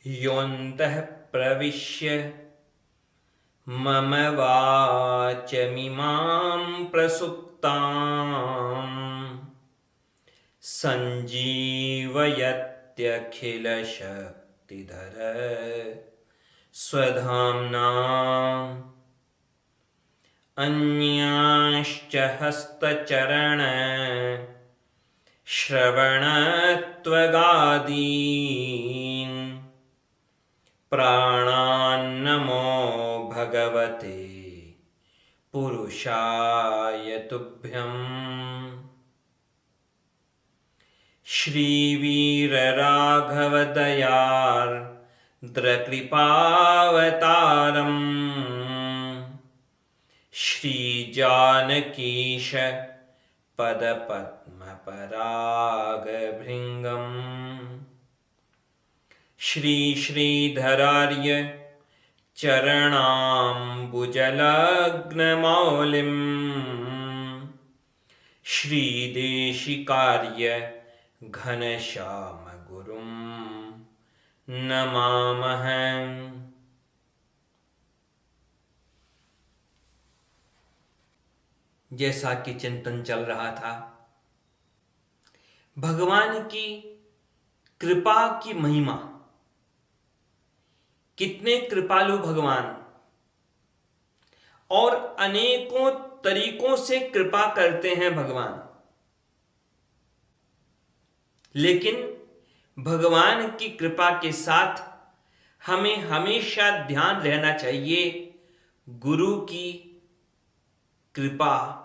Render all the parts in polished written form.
योऽन्तः प्रविश्य मम वाचमिमां प्रसुप्ताम् सञ्जीवयत्यखिलशक्तिधर स्वधाम्ना अन्याश्च हस्तचरण श्रवणत्वगादीन् प्राणान्नमो भगवते पुरुषाय तुभ्यम्। श्रीवीरराघवदयार्द्रकृपावतारम् श्रीजानकीश पदपद्मपरागभृङ्गम् श्रीश्रीधरार्य चरणाम्बुजलग्नमौलिम् श्रीदेशिकार्य घनश्यामगुरुं नमामः। जैसा कि चिंतन चल रहा था, भगवान की कृपा की महिमा, कितने कृपालु भगवान और अनेकों तरीकों से कृपा करते हैं भगवान। लेकिन भगवान की कृपा के साथ हमें हमेशा ध्यान रहना चाहिए गुरु की कृपा,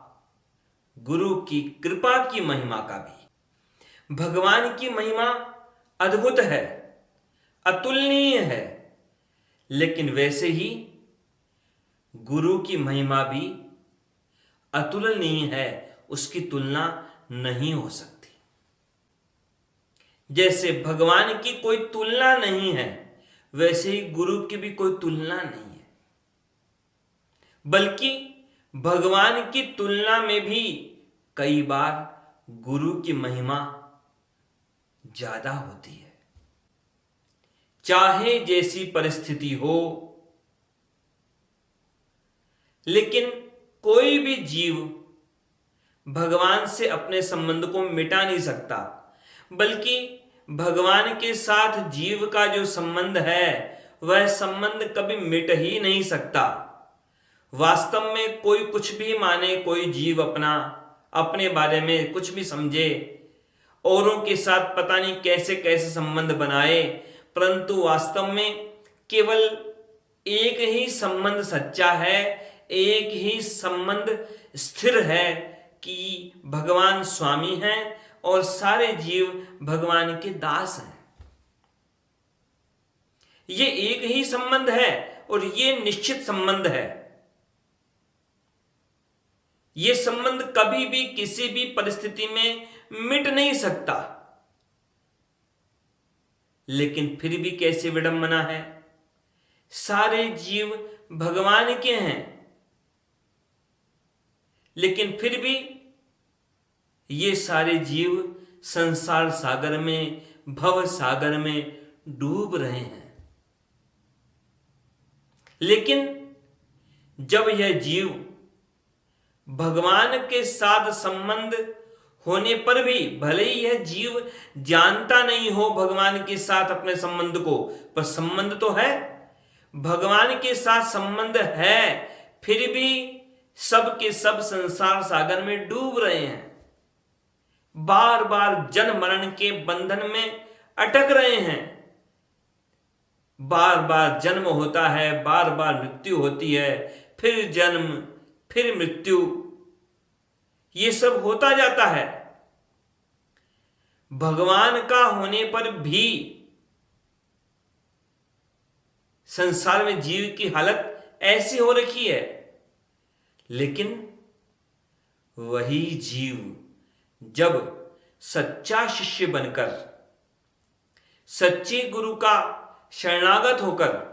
गुरु की कृपा की महिमा का भी। भगवान की महिमा अद्भुत है, अतुलनीय है, लेकिन वैसे ही गुरु की महिमा भी अतुलनीय है, उसकी तुलना नहीं हो सकती। जैसे भगवान की कोई तुलना नहीं है, वैसे ही गुरु की भी कोई तुलना नहीं है, बल्कि भगवान की तुलना में भी कई बार गुरु की महिमा ज्यादा होती है। चाहे जैसी परिस्थिति हो, लेकिन कोई भी जीव भगवान से अपने संबंध को मिटा नहीं सकता, बल्कि भगवान के साथ जीव का जो संबंध है वह संबंध कभी मिट ही नहीं सकता। वास्तव में कोई कुछ भी माने, कोई जीव अपने बारे में कुछ भी समझे, औरों के साथ पता नहीं कैसे कैसे संबंध बनाए, परंतु वास्तव में केवल एक ही संबंध सच्चा है, एक ही संबंध स्थिर है कि भगवान स्वामी हैं और सारे जीव भगवान के दास हैं। ये एक ही संबंध है और ये निश्चित संबंध है। ये संबंध कभी भी किसी भी परिस्थिति में मिट नहीं सकता। लेकिन फिर भी कैसी विडंबना है, सारे जीव भगवान के हैं, लेकिन फिर भी ये सारे जीव संसार सागर में, भव सागर में डूब रहे हैं। लेकिन जब यह जीव भगवान के साथ संबंध होने पर भी, भले ही यह जीव जानता नहीं हो भगवान के साथ अपने संबंध को, पर संबंध तो है, भगवान के साथ संबंध है, फिर भी सब के सब संसार सागर में डूब रहे हैं, बार बार जन्म मरण के बंधन में अटक रहे हैं। बार बार जन्म होता है, बार बार मृत्यु होती है, फिर जन्म, फिर मृत्यु, ये सब होता जाता है। भगवान का होने पर भी संसार में जीव की हालत ऐसी हो रखी है। लेकिन वही जीव जब सच्चा शिष्य बनकर, सच्चे गुरु का शरणागत होकर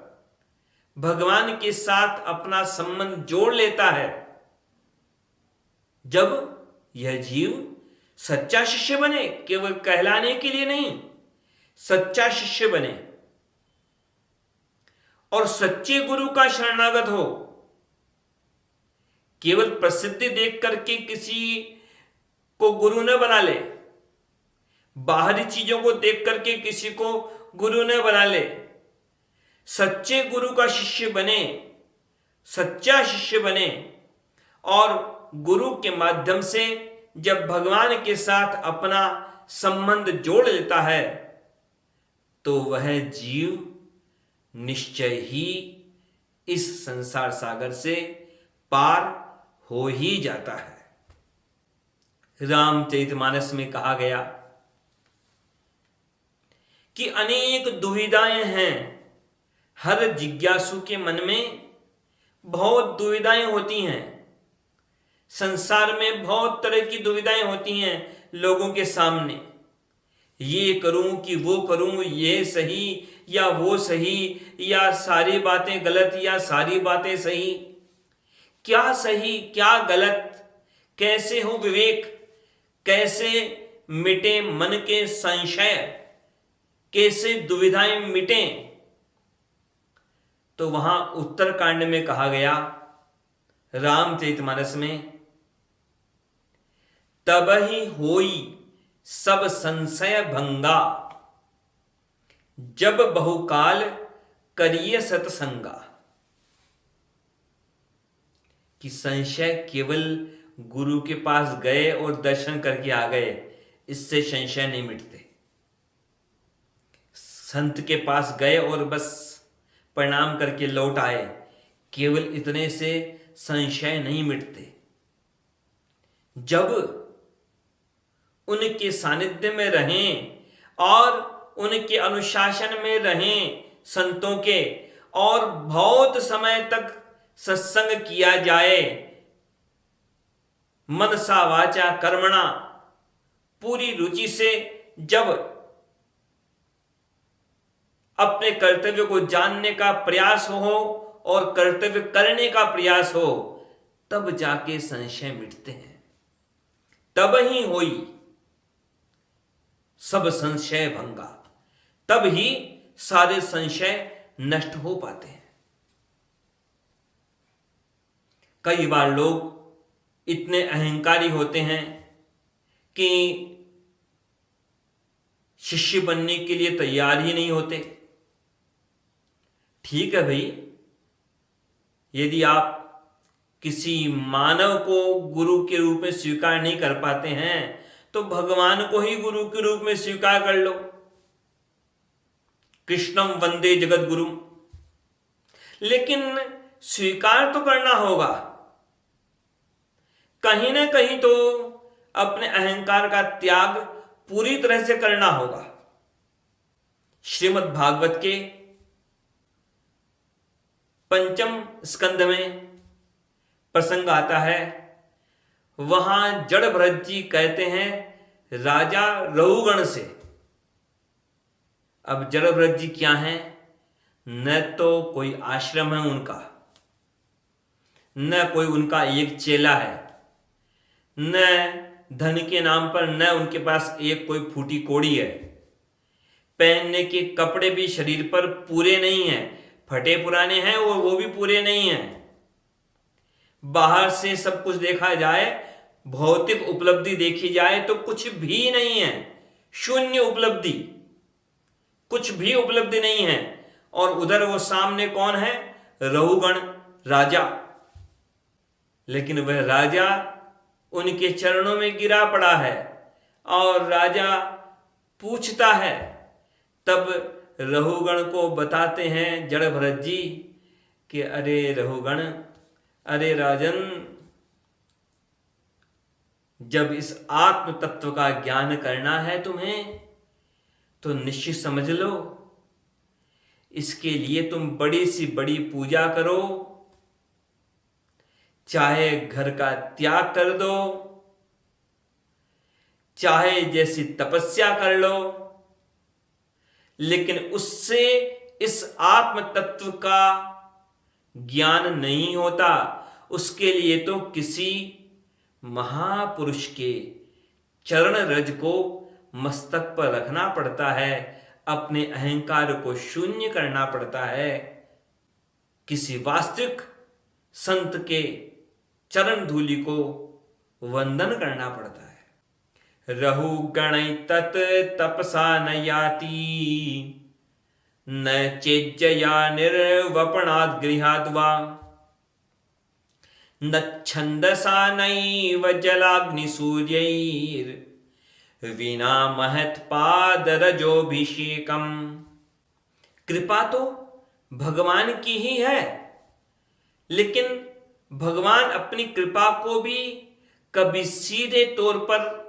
भगवान के साथ अपना संबंध जोड़ लेता है, जब यह जीव सच्चा शिष्य बने, केवल कहलाने के लिए नहीं, सच्चा शिष्य बने, और सच्चे गुरु का शरणागत हो। केवल प्रसिद्धि देख करके किसी को गुरु न बना ले, बाहरी चीजों को देख करके किसी को गुरु न बना ले। सच्चे गुरु का शिष्य बने, सच्चा शिष्य बने, और गुरु के माध्यम से जब भगवान के साथ अपना संबंध जोड़ लेता है तो वह जीव निश्चय ही इस संसार सागर से पार हो ही जाता है। रामचरितमानस में कहा गया कि अनेक दुविधाएं हैं, हर जिज्ञासु के मन में बहुत दुविधाएं होती हैं। संसार में बहुत तरह की दुविधाएं होती हैं लोगों के सामने। ये करूं कि वो करूं, ये सही या वो सही, या सारी बातें गलत या सारी बातें सही, क्या सही क्या गलत, कैसे हो विवेक, कैसे मिटे मन के संशय, कैसे दुविधाएं मिटें। तो वहां उत्तरकांड में कहा गया रामचरितमानस में, तब ही होई सब संशय भंगा, जब बहुकाल करिए सतसंगा। कि संशय केवल गुरु के पास गए और दर्शन करके आ गए, इससे संशय नहीं मिटते। संत के पास गए और बस प्रणाम करके लौट आए, केवल इतने से संशय नहीं मिटते। जब उनके सानिध्य में रहें और उनके अनुशासन में रहें संतों के, और बहुत समय तक सत्संग किया जाए, मनसा वाचा कर्मणा, पूरी रुचि से जब अपने कर्तव्य को जानने का प्रयास हो और कर्तव्य करने का प्रयास हो, तब जाके संशय मिटते हैं। तब ही होई सब संशय भंगा, तब ही सारे संशय नष्ट हो पाते हैं। कई बार लोग इतने अहंकारी होते हैं कि शिष्य बनने के लिए तैयार ही नहीं होते। ठीक है भाई, यदि आप किसी मानव को गुरु के रूप में स्वीकार नहीं कर पाते हैं तो भगवान को ही गुरु के रूप में स्वीकार कर लो। कृष्णम वंदे जगत गुरु। लेकिन स्वीकार तो करना होगा, कहीं ना कहीं तो अपने अहंकार का त्याग पूरी तरह से करना होगा। श्रीमद् भागवत के पंचम स्कंद में प्रसंग आता है, वहां जड़ भरत जी कहते हैं राजा रघुगण से। अब जड़ भरत जी क्या हैं? न तो कोई आश्रम है उनका, न कोई उनका एक चेला है, न धन के नाम पर न उनके पास एक कोई फूटी कोड़ी है। पहनने के कपड़े भी शरीर पर पूरे नहीं हैं, फटे पुराने हैं और वो भी पूरे नहीं हैं। बाहर से सब कुछ देखा जाए, भौतिक उपलब्धि देखी जाए तो कुछ भी नहीं है, शून्य उपलब्धि, कुछ भी उपलब्धि नहीं है। और उधर वो सामने कौन है? रघुगण राजा। लेकिन वह राजा उनके चरणों में गिरा पड़ा है और राजा पूछता है, तब रघुगण को बताते हैं जड़ भरत जी कि अरे रघुगण, अरे राजन, जब इस आत्म तत्व का ज्ञान करना है तुम्हें तो निश्चित समझ लो, इसके लिए तुम बड़ी सी बड़ी पूजा करो, चाहे घर का त्याग कर दो, चाहे जैसी तपस्या कर लो, लेकिन उससे इस आत्म तत्व का ज्ञान नहीं होता। उसके लिए तो किसी महापुरुष के चरण रज को मस्तक पर रखना पड़ता है, अपने अहंकार को शून्य करना पड़ता है, किसी वास्तविक संत के चरण धूलि को वंदन करना पड़ता है। रहु गणै तत् तपसा न याति, न चेज्जया निर्वपणाद् गृहाद् वा, न छन्दसा नैव जलाग्निसूर्यैर् विना महत्पादरजोभिषेकम्। कृपा तो भगवान की ही है, लेकिन भगवान अपनी कृपा को भी कभी सीधे तौर पर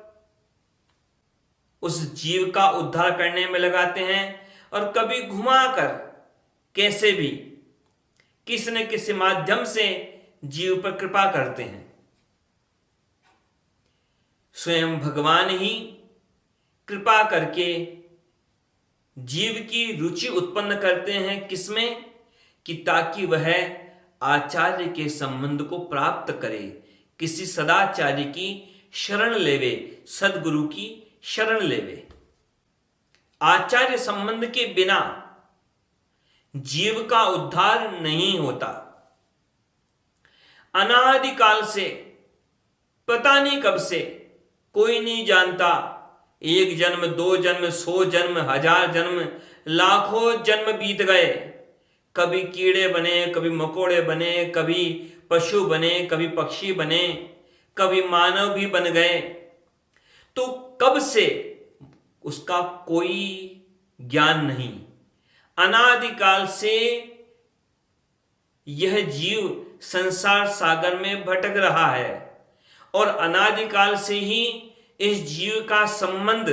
उस जीव का उद्धार करने में लगाते हैं और कभी घुमाकर कैसे भी किसी न किसी माध्यम से जीव पर कृपा करते हैं। स्वयं भगवान ही कृपा करके जीव की रुचि उत्पन्न करते हैं, किसमें कि ताकि वह आचार्य के संबंध को प्राप्त करे, किसी सदाचार्य की शरण लेवे, सदगुरु की शरण लेवे। आचार्य संबंध के बिना जीव का उद्धार नहीं होता। अनादिकाल से, पता नहीं कब से, कोई नहीं जानता, 1 जन्म 2 जन्म 100 जन्म 1000 जन्म लाखों जन्म बीत गए, कभी कीड़े बने, कभी मकोड़े बने, कभी पशु बने, कभी पक्षी बने, कभी मानव भी बन गए, तो कब से उसका कोई ज्ञान नहीं। अनादिकाल से यह जीव संसार सागर में भटक रहा है और अनादिकाल से ही इस जीव का संबंध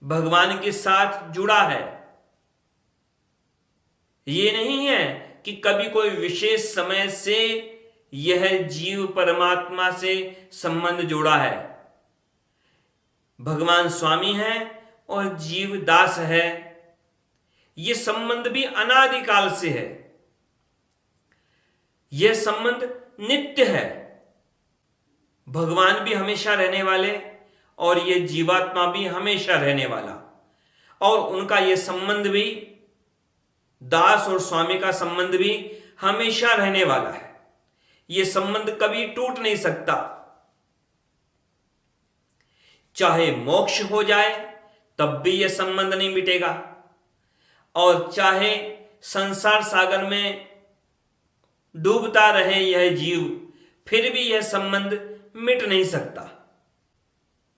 भगवान के साथ जुड़ा है। ये नहीं है कि कभी कोई विशेष समय से यह जीव परमात्मा से संबंध जोड़ा है। भगवान स्वामी है और जीव दास है, यह संबंध भी अनादिकाल से है। यह संबंध नित्य है। भगवान भी हमेशा रहने वाले और यह जीवात्मा भी हमेशा रहने वाला, और उनका यह संबंध भी, दास और स्वामी का संबंध भी हमेशा रहने वाला है। यह संबंध कभी टूट नहीं सकता। चाहे मोक्ष हो जाए तब भी यह संबंध नहीं मिटेगा, और चाहे संसार सागर में डूबता रहे यह जीव, फिर भी यह संबंध मिट नहीं सकता।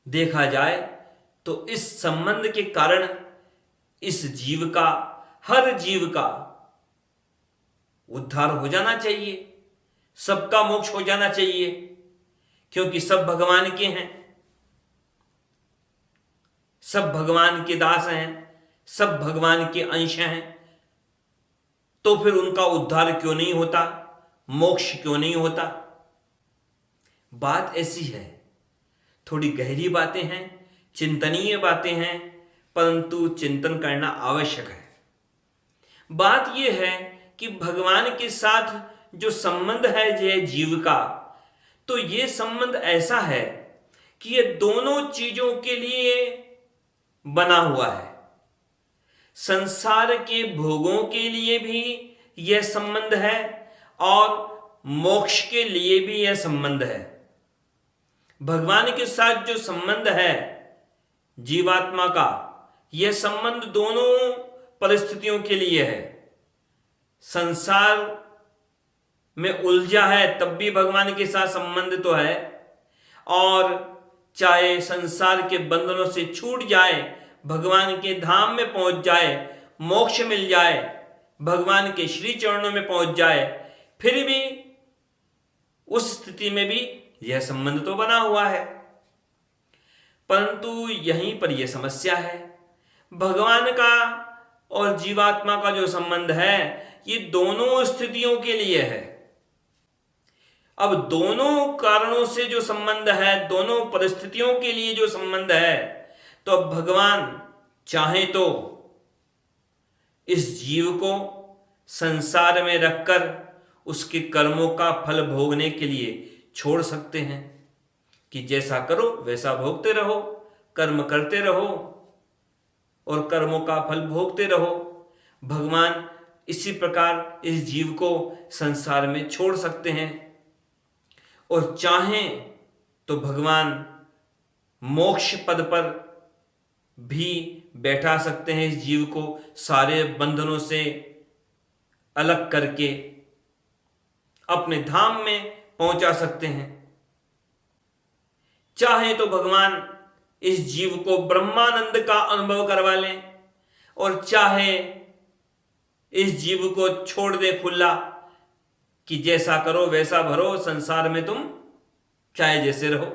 देखा जाए तो इस संबंध के कारण इस जीव का, हर जीव का उद्धार हो जाना चाहिए, सबका मोक्ष हो जाना चाहिए, क्योंकि सब भगवान के हैं, सब भगवान के दास हैं, सब भगवान के अंश हैं। तो फिर उनका उद्धार क्यों नहीं होता, मोक्ष क्यों नहीं होता? बात ऐसी है, थोड़ी गहरी बातें हैं, चिंतनीय बातें हैं, परंतु चिंतन करना आवश्यक है। बात यह है कि भगवान के साथ जो संबंध है यह जीव का, तो यह संबंध ऐसा है कि यह दोनों चीजों के लिए बना हुआ है। संसार के भोगों के लिए भी यह संबंध है और मोक्ष के लिए भी यह संबंध है। भगवान के साथ जो संबंध है जीवात्मा का, यह संबंध दोनों परिस्थितियों के लिए है। संसार में उलझा है तब भी भगवान के साथ संबंध तो है, और चाहे संसार के बंधनों से छूट जाए, भगवान के धाम में पहुंच जाए, मोक्ष मिल जाए, भगवान के श्री चरणों में पहुंच जाए, फिर भी उस स्थिति में भी यह संबंध तो बना हुआ है। परंतु यहीं पर यह समस्या है, भगवान का और जीवात्मा का जो संबंध है ये दोनों स्थितियों के लिए है। अब दोनों कारणों से जो संबंध है, दोनों परिस्थितियों के लिए जो संबंध है, तो अब भगवान चाहे तो इस जीव को संसार में रखकर उसके कर्मों का फल भोगने के लिए छोड़ सकते हैं कि जैसा करो वैसा भोगते रहो, कर्म करते रहो और कर्मों का फल भोगते रहो। भगवान इसी प्रकार इस जीव को संसार में छोड़ सकते हैं और चाहें तो भगवान मोक्ष पद पर भी बैठा सकते हैं इस जीव को, सारे बंधनों से अलग करके अपने धाम में पहुंचा सकते हैं। चाहे तो भगवान इस जीव को ब्रह्मानंद का अनुभव करवा लें और चाहे इस जीव को छोड़ दे खुला कि जैसा करो वैसा भरो, संसार में तुम चाहे जैसे रहो।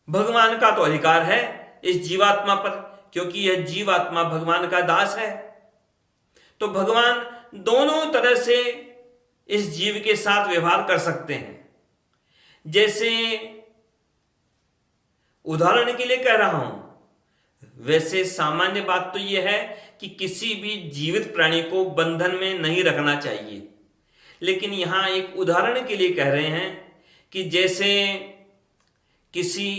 भगवान का तो अधिकार है इस जीवात्मा पर, क्योंकि यह जीवात्मा भगवान का दास है। तो भगवान दोनों तरह से इस जीव के साथ व्यवहार कर सकते हैं। जैसे उदाहरण के लिए कह रहा हूं, वैसे सामान्य बात तो यह है कि किसी भी जीवित प्राणी को बंधन में नहीं रखना चाहिए, लेकिन यहां एक उदाहरण के लिए कह रहे हैं कि जैसे किसी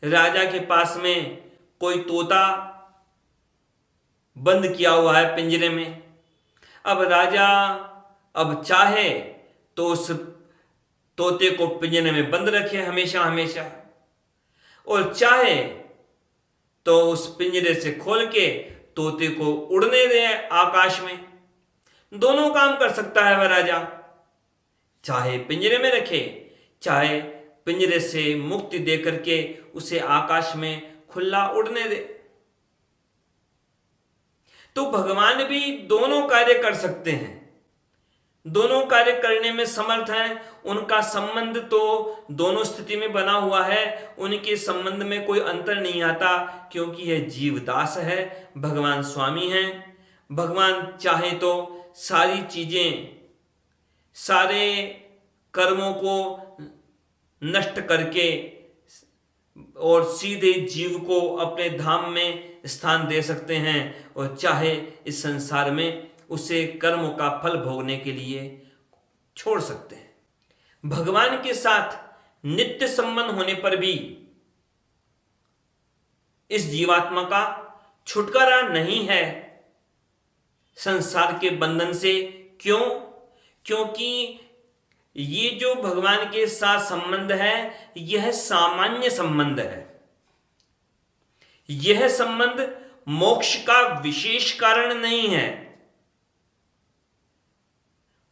राजा के पास में कोई तोता बंद किया हुआ है पिंजरे में। अब राजा अब चाहे तो उस तोते को पिंजरे में बंद रखे हमेशा हमेशा, और चाहे तो उस पिंजरे से खोल के तोते को उड़ने दे आकाश में। दोनों काम कर सकता है वह राजा, चाहे पिंजरे में रखे, चाहे पिंजरे से मुक्ति दे करके उसे आकाश में खुला उड़ने दे। तो भगवान भी दोनों कार्य कर सकते हैं, दोनों कार्य करने में समर्थ हैं। उनका संबंध तो दोनों स्थिति में बना हुआ है, उनके संबंध में कोई अंतर नहीं आता, क्योंकि यह जीवदास है, भगवान स्वामी हैं। भगवान चाहे तो सारी चीजें, सारे कर्मों को नष्ट करके और सीधे जीव को अपने धाम में स्थान दे सकते हैं, और चाहे इस संसार में उसे कर्मों का फल भोगने के लिए छोड़ सकते हैं। भगवान के साथ नित्य संबंध होने पर भी इस जीवात्मा का छुटकारा नहीं है संसार के बंधन से। क्यों? क्योंकि ये जो भगवान के साथ संबंध है, यह सामान्य संबंध है। यह संबंध मोक्ष का विशेष कारण नहीं है।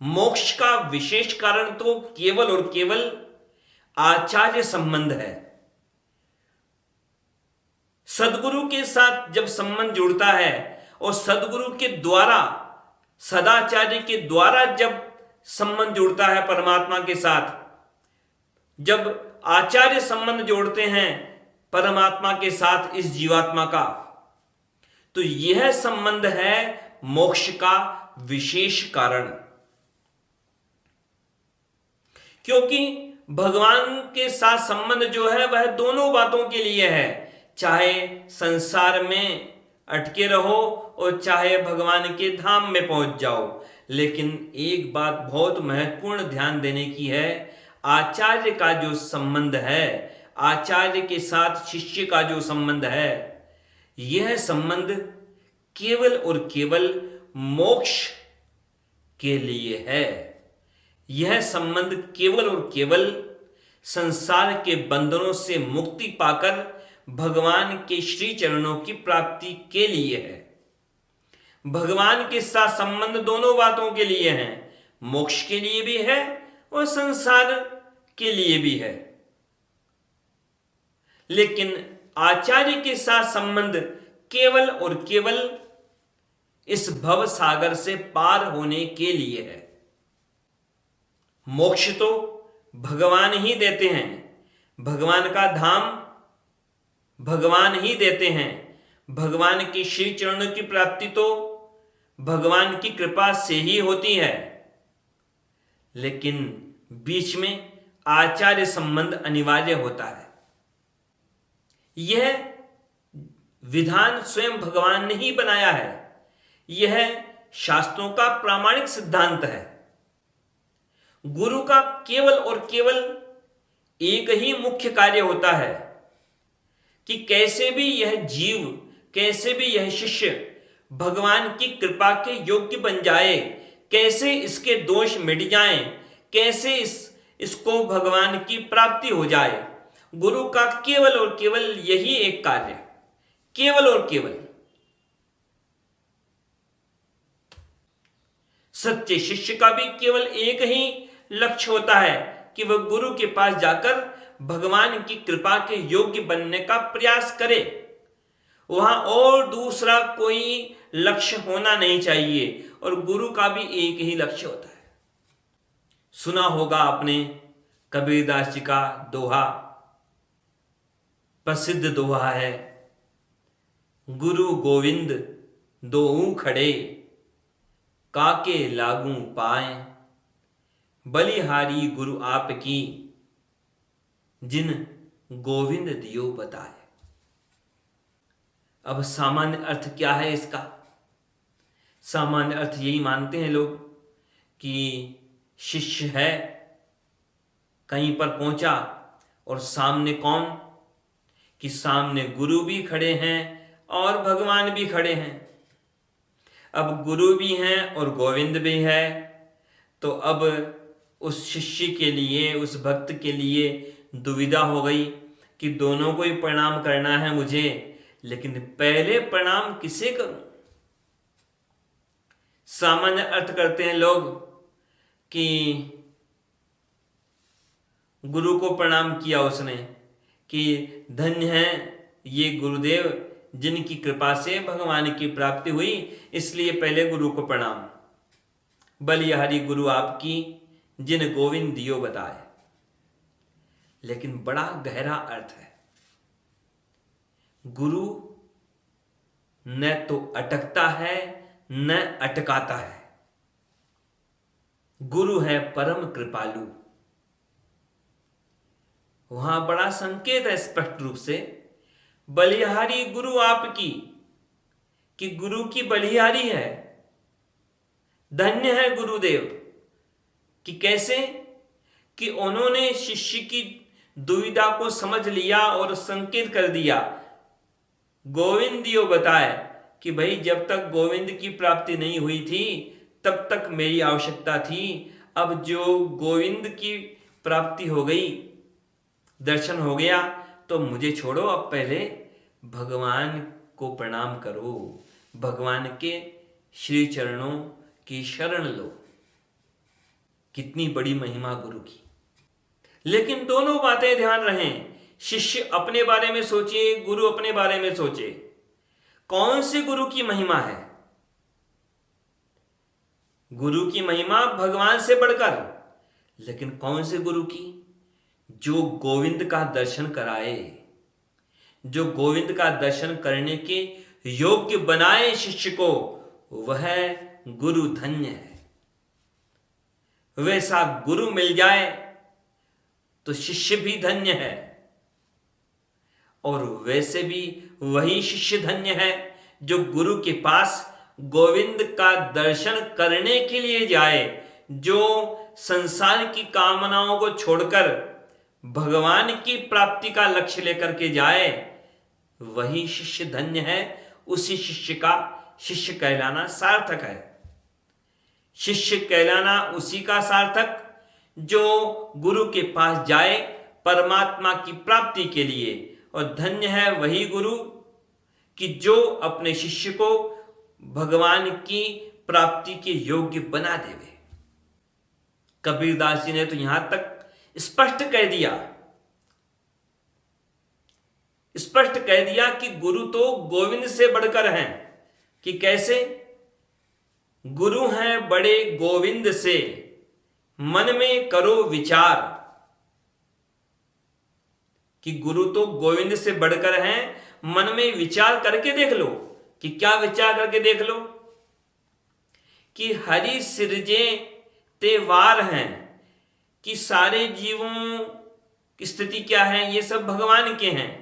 मोक्ष का विशेष कारण तो केवल और केवल आचार्य संबंध है। सदगुरु के साथ जब संबंध जुड़ता है और सदगुरु के द्वारा, सदाचार्य के द्वारा जब संबंध जुड़ता है परमात्मा के साथ, जब आचार्य संबंध जोड़ते हैं परमात्मा के साथ इस जीवात्मा का, तो यह संबंध है मोक्ष का विशेष कारण। क्योंकि भगवान के साथ संबंध जो है वह दोनों बातों के लिए है, चाहे संसार में अटके रहो और चाहे भगवान के धाम में पहुंच जाओ। लेकिन एक बात बहुत महत्वपूर्ण ध्यान देने की है, आचार्य का जो संबंध है, आचार्य के साथ शिष्य का जो संबंध है, यह संबंध केवल और केवल मोक्ष के लिए है। यह संबंध केवल और केवल संसार के बंधनों से मुक्ति पाकर भगवान के श्री चरणों की प्राप्ति के लिए है। भगवान के साथ संबंध दोनों बातों के लिए है, मोक्ष के लिए भी है और संसार के लिए भी है। लेकिन आचार्य के साथ संबंध केवल और केवल इस भव सागर से पार होने के लिए है। मोक्ष तो भगवान ही देते हैं, भगवान का धाम भगवान ही देते हैं, भगवान के श्री चरणों की प्राप्ति तो भगवान की कृपा से ही होती है। लेकिन बीच में आचार्य संबंध अनिवार्य होता है। यह विधान स्वयं भगवान ने ही बनाया है, यह शास्त्रों का प्रामाणिक सिद्धांत है। गुरु का केवल और केवल एक ही मुख्य कार्य होता है कि कैसे भी यह जीव, कैसे भी यह शिष्य भगवान की कृपा के योग्य बन जाए, कैसे इसके दोष मिट जाएं, कैसे इसको भगवान की प्राप्ति हो जाए। गुरु का केवल और केवल यही एक कार्य, केवल और केवल। सच्चे शिष्य का भी केवल एक ही लक्ष्य होता है कि वह गुरु के पास जाकर भगवान की कृपा के योग्य बनने का प्रयास करे। वहां और दूसरा कोई लक्ष्य होना नहीं चाहिए, और गुरु का भी एक ही लक्ष्य होता है। सुना होगा आपने कबीरदास जी का दोहा, प्रसिद्ध दोहा है, गुरु गोविंद दोऊ खड़े, काके लागू पाए, बलिहारी गुरु आपकी, जिन गोविंद दियो बताए। अब सामान्य अर्थ क्या है इसका? सामान्य अर्थ यही मानते हैं लोग कि शिष्य है, कहीं पर पहुंचा और सामने कौन, कि सामने गुरु भी खड़े हैं और भगवान भी खड़े हैं। अब गुरु भी हैं और गोविंद भी है, तो अब उस शिष्य के लिए, उस भक्त के लिए दुविधा हो गई कि दोनों को ही प्रणाम करना है मुझे, लेकिन पहले प्रणाम किसे करूं? सामान्य अर्थ करते हैं लोग कि गुरु को प्रणाम किया उसने कि धन्य है ये गुरुदेव जिनकी कृपा से भगवान की प्राप्ति हुई, इसलिए पहले गुरु को प्रणाम। बलिहारी गुरु आपकी, जिन गोविंद दियो बताए। लेकिन बड़ा गहरा अर्थ है। गुरु न तो अटकता है न अटकाता है। गुरु है परम कृपालु। वहां बड़ा संकेत है स्पष्ट रूप से, बलिहारी गुरु आपकी, कि गुरु की बलिहारी है। धन्य है गुरुदेव, कि कैसे, कि उन्होंने शिष्य की दुविधा को समझ लिया और संकेत कर दिया। गोविंद दियो बताए कि भाई जब तक गोविंद की प्राप्ति नहीं हुई थी तब तक मेरी आवश्यकता थी। अब जो गोविंद की प्राप्ति हो गई, दर्शन हो गया, तो मुझे छोड़ो, अब पहले भगवान को प्रणाम करो, भगवान के श्री चरणों की शरण लो। कितनी बड़ी महिमा गुरु की। लेकिन दोनों बातें ध्यान रहें, शिष्य अपने बारे में सोचे, गुरु अपने बारे में सोचे। कौन से गुरु की महिमा है? गुरु की महिमा भगवान से बढ़कर, लेकिन कौन से गुरु की? जो गोविंद का दर्शन कराए, जो गोविंद का दर्शन करने के योग्य बनाए शिष्य को, वह गुरु धन्य है। वैसा गुरु मिल जाए तो शिष्य भी धन्य है, और वैसे भी वही शिष्य धन्य है जो गुरु के पास गोविंद का दर्शन करने के लिए जाए, जो संसार की कामनाओं को छोड़कर भगवान की प्राप्ति का लक्ष्य लेकर के जाए, वही शिष्य धन्य है। उसी शिष्य का शिष्य कहलाना सार्थक है। शिष्य कहलाना उसी का सार्थक जो गुरु के पास जाए परमात्मा की प्राप्ति के लिए, और धन्य है वही गुरु कि जो अपने शिष्य को भगवान की प्राप्ति के योग्य बना देवे। कबीरदास जी ने तो यहां तक स्पष्ट कह दिया कि गुरु तो गोविंद से बढ़कर हैं। कि कैसे? गुरु हैं बड़े गोविंद से, मन में करो विचार। कि गुरु तो गोविंद से बढ़कर हैं, मन में विचार करके देख लो। कि क्या विचार करके देख लो? कि हरि सिरजे ते वार हैं, कि सारे जीवों की स्थिति क्या है, ये सब भगवान के हैं।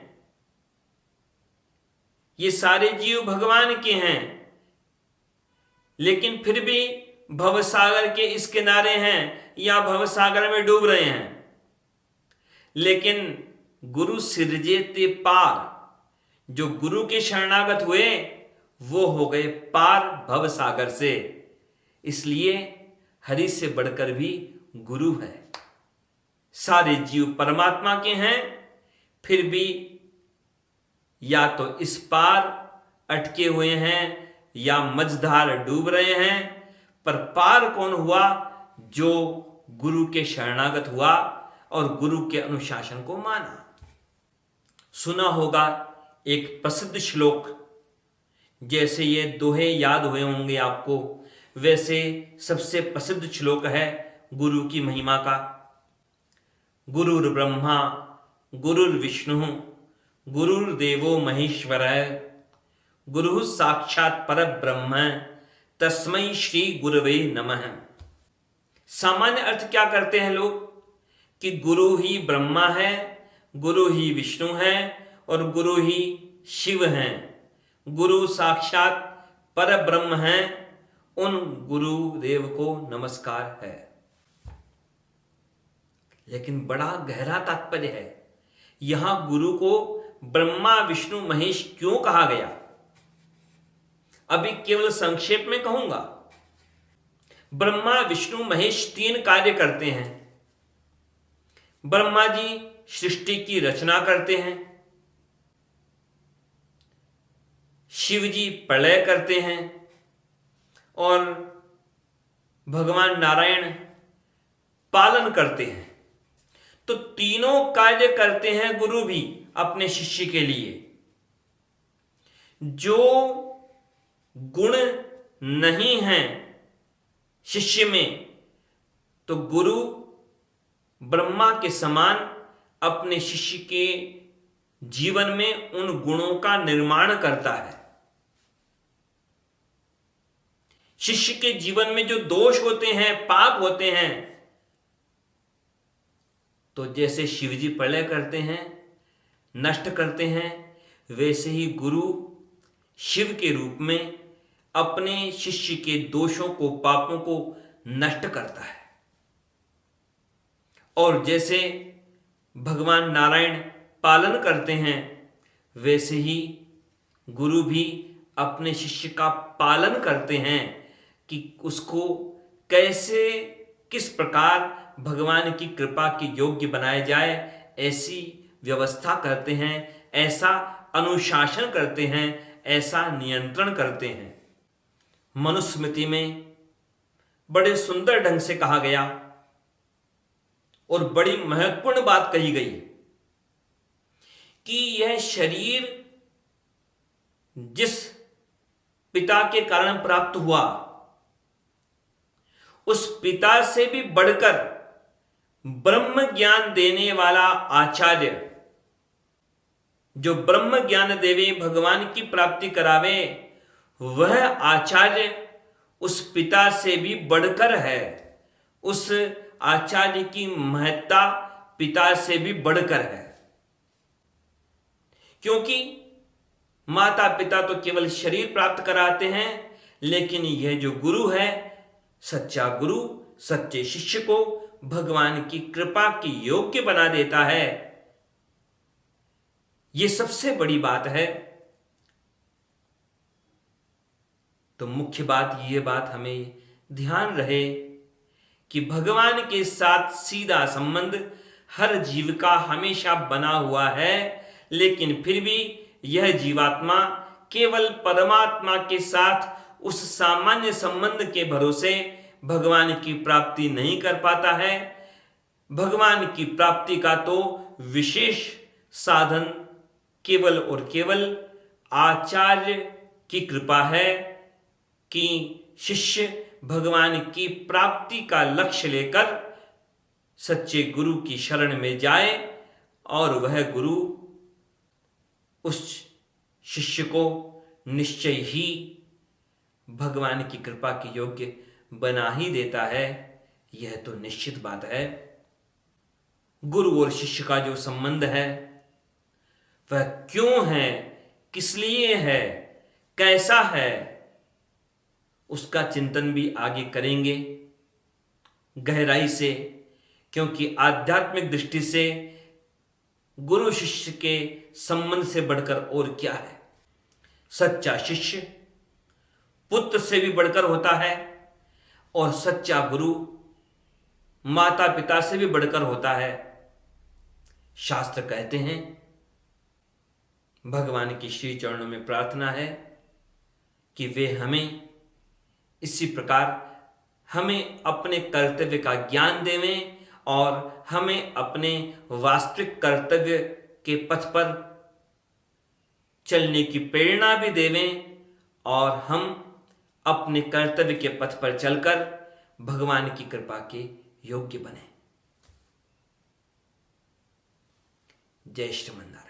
ये सारे जीव भगवान के हैं, लेकिन फिर भी भवसागर के इस किनारे हैं या भवसागर में डूब रहे हैं। लेकिन गुरु सिरजे ते पार, जो गुरु के शरणागत हुए वो हो गए पार भव सागर से। इसलिए हरि से बढ़कर भी गुरु है। सारे जीव परमात्मा के हैं, फिर भी या तो इस पार अटके हुए हैं या मझधार डूब रहे हैं। पर पार कौन हुआ? जो गुरु के शरणागत हुआ और गुरु के अनुशासन को माना। सुना होगा एक प्रसिद्ध श्लोक, जैसे ये दोहे याद हुए होंगे आपको, वैसे सबसे प्रसिद्ध श्लोक है गुरु की महिमा का। गुरुर् ब्रह्मा गुरुर्विष्णु गुरुर्देवो महेश्वरः गुरु साक्षात परब्रह्म तस्मै श्री गुरवे नमः। सामान्य अर्थ क्या करते हैं लोग कि गुरु ही ब्रह्मा है, गुरु ही विष्णु है और गुरु ही शिव हैं। गुरु साक्षात परब्रह्म हैं, उन गुरुदेव को नमस्कार है। लेकिन बड़ा गहरा तात्पर्य है। यहां गुरु को ब्रह्मा विष्णु महेश क्यों कहा गया? अभी केवल संक्षेप में कहूंगा। ब्रह्मा विष्णु महेश तीन कार्य करते हैं। ब्रह्मा जी सृष्टि की रचना करते हैं, शिव जी प्रलय करते हैं और भगवान नारायण पालन करते हैं। तो तीनों कार्य करते हैं गुरु भी अपने शिष्य के लिए। जो गुण नहीं है शिष्य में, तो गुरु ब्रह्मा के समान अपने शिष्य के जीवन में उन गुणों का निर्माण करता है। शिष्य के जीवन में जो दोष होते हैं, पाप होते हैं, तो जैसे शिवजी प्रलय करते हैं, नष्ट करते हैं, वैसे ही गुरु शिव के रूप में अपने शिष्य के दोषों को, पापों को नष्ट करता है। और जैसे भगवान नारायण पालन करते हैं, वैसे ही गुरु भी अपने शिष्य का पालन करते हैं कि उसको कैसे, किस प्रकार भगवान की कृपा के योग्य बनाया जाए, ऐसी व्यवस्था करते हैं, ऐसा अनुशासन करते हैं, ऐसा नियंत्रण करते हैं। मनुस्मृति में बड़े सुंदर ढंग से कहा गया और बड़ी महत्वपूर्ण बात कही गई कि यह शरीर जिस पिता के कारण प्राप्त हुआ, उस पिता से भी बढ़कर ब्रह्म ज्ञान देने वाला आचार्य, जो ब्रह्म ज्ञान देवे, भगवान की प्राप्ति करावे, वह आचार्य उस पिता से भी बढ़कर है। उस आचार्य की महत्ता पिता से भी बढ़कर है। क्योंकि माता पिता तो केवल शरीर प्राप्त कराते हैं, लेकिन यह जो गुरु है, सच्चा गुरु सच्चे शिष्य को भगवान की कृपा की योग्य बना देता है। यह सबसे बड़ी बात है। तो मुख्य बात, यह बात हमें ध्यान रहे कि भगवान के साथ सीधा संबंध हर जीव का हमेशा बना हुआ है, लेकिन फिर भी यह जीवात्मा केवल परमात्मा के साथ उस सामान्य संबंध के भरोसे भगवान की प्राप्ति नहीं कर पाता है। भगवान की प्राप्ति का तो विशेष साधन केवल और केवल आचार्य की कृपा है कि शिष्य भगवान की प्राप्ति का लक्ष्य लेकर सच्चे गुरु की शरण में जाए और वह गुरु उस शिष्य को निश्चय ही भगवान की कृपा के योग्य बना ही देता है। यह तो निश्चित बात है। गुरु और शिष्य का जो संबंध है वह क्यों है, किस लिए है, कैसा है, उसका चिंतन भी आगे करेंगे गहराई से। क्योंकि आध्यात्मिक दृष्टि से गुरु शिष्य के संबंध से बढ़कर और क्या है। सच्चा शिष्य पुत्र से भी बढ़कर होता है और सच्चा गुरु माता पिता से भी बढ़कर होता है। शास्त्र कहते हैं, भगवान की श्री चरणों में प्रार्थना है कि वे हमें इसी प्रकार हमें अपने कर्तव्य का ज्ञान देवें और हमें अपने वास्तविक कर्तव्य के पथ पर चलने की प्रेरणा भी देवें और हम अपने कर्तव्य के पथ पर चलकर भगवान की कृपा के योग्य बने। जय श्रीमन नारायण।